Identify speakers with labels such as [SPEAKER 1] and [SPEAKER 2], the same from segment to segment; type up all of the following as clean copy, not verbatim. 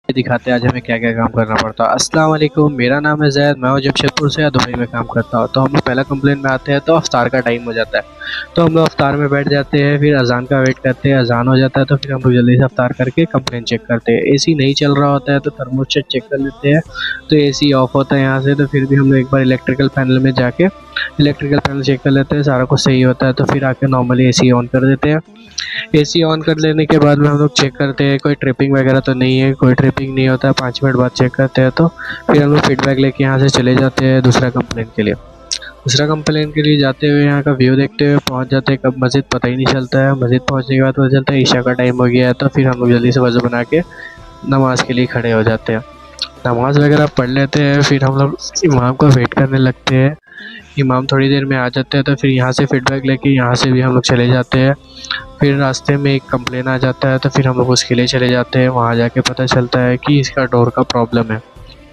[SPEAKER 1] दिखाते हैं आज हमें क्या क्या काम करना पड़ता है। अस्सलाम वालेकुम, मेरा नाम है जैद, मैं हूँ जमशेदपुर से, दुबई में काम करता हूँ। तो हम लोग पहला कंप्लेन में आते हैं तो अफ्तार का टाइम हो जाता है, तो हम लोग अफ्तार में बैठ जाते हैं, फिर अजान का वेट करते हैं। अजान हो जाता है तो फिर हम लोग जल्दी से अफ्तार करके कंप्लेन चेक करते हैं। एसी नहीं चल रहा होता है तो थर्मोस्टेट चेक कर लेते हैं, तो एसी ऑफ होता है यहाँ से। तो फिर भी हम लोग एक बार इलेक्ट्रिकल पैनल में जाके इलेक्ट्रिकल पैनल चेक कर लेते हैं, सारा कुछ सही होता है तो फिर आके नॉर्मली एसी ऑन कर देते हैं। एसी ऑन कर लेने के बाद में हम लोग चेक करते हैं कोई ट्रिपिंग वगैरह तो नहीं है। कोई ट्रिपिंग नहीं होता है, 5 मिनट बाद चेक करते हैं। तो फिर हम लोग फीडबैक लेके यहाँ से चले जाते हैं दूसरा कंप्लेन के लिए। दूसरा कंप्लेन के लिए जाते हुए यहाँ का व्यू देखते हुए पहुँच जाते हैं, कब मस्जिद पता ही नहीं चलता है। मस्जिद पहुँचने के बाद पता चलता है ईशा का टाइम हो गया है। तो फिर हम लोग जल्दी से वज़ू बना के नमाज़ के लिए खड़े हो जाते हैं। नमाज़ वगैरह पढ़ लेते हैं, फिर हम लोग इमाम का वेट करने लगते हैं। इमाम थोड़ी देर में आ जाते हैं तो फिर यहाँ से फीडबैक लेके यहाँ से भी हम लोग चले जाते हैं। फिर रास्ते में एक कंप्लेन आ जाता है तो फिर हम लोग उसके लिए चले जाते हैं। वहाँ जाके पता चलता है कि इसका डोर का प्रॉब्लम है।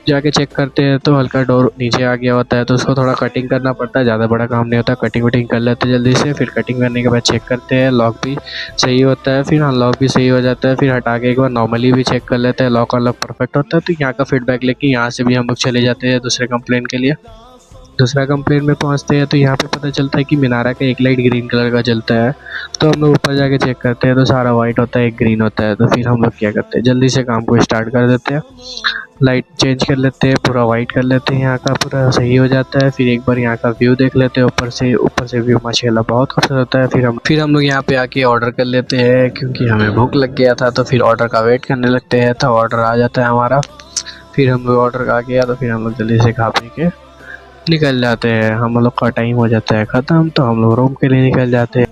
[SPEAKER 1] जाके चेक करते हैं तो हल्का डोर नीचे आ गया होता है, तो उसको थोड़ा कटिंग करना पड़ता है। ज़्यादा बड़ा काम नहीं होता, कटिंग वटिंग कर लेते हैं जल्दी से। फिर कटिंग करने के बाद चेक करते हैं, लॉक भी सही होता है, फिर अनलॉक भी सही हो जाता है। फिर हटा के एक बार नॉर्मली भी चेक कर लेते हैं, लॉक अनलॉक परफेक्ट होता है। तो यहाँ का फीडबैक लेके यहाँ से भी हम लोग चले जाते हैं दूसरे कंप्लेन के लिए। दूसरा कंप्लेन में पहुंचते हैं तो यहाँ पे पता चलता है कि मीनारा का एक लाइट ग्रीन कलर का जलता है। तो हम लोग ऊपर जाके चेक करते हैं तो सारा वाइट होता है, एक ग्रीन होता है। तो फिर हम लोग क्या करते हैं, जल्दी से काम को स्टार्ट कर देते हैं, लाइट चेंज कर लेते हैं, पूरा वाइट कर लेते हैं। यहाँ का पूरा सही हो जाता है। फिर एक बार यहाँ का व्यू देख लेते हैं ऊपर से व्यू माशाल्लाह बहुत खूबसूरत होता है। फिर हम लोग यहाँ पे आके ऑर्डर कर लेते हैं, क्योंकि हमें भूख लग गया था। तो फिर ऑर्डर का वेट करने लगते हैं, तो ऑर्डर आ जाता है हमारा। फिर हम लोग ऑर्डर आ गया तो फिर हम लोग जल्दी से खा पी के निकल जाते हैं। हम लोग का टाइम हो जाता है ख़त्म, तो हम लोग रूम के लिए निकल जाते हैं।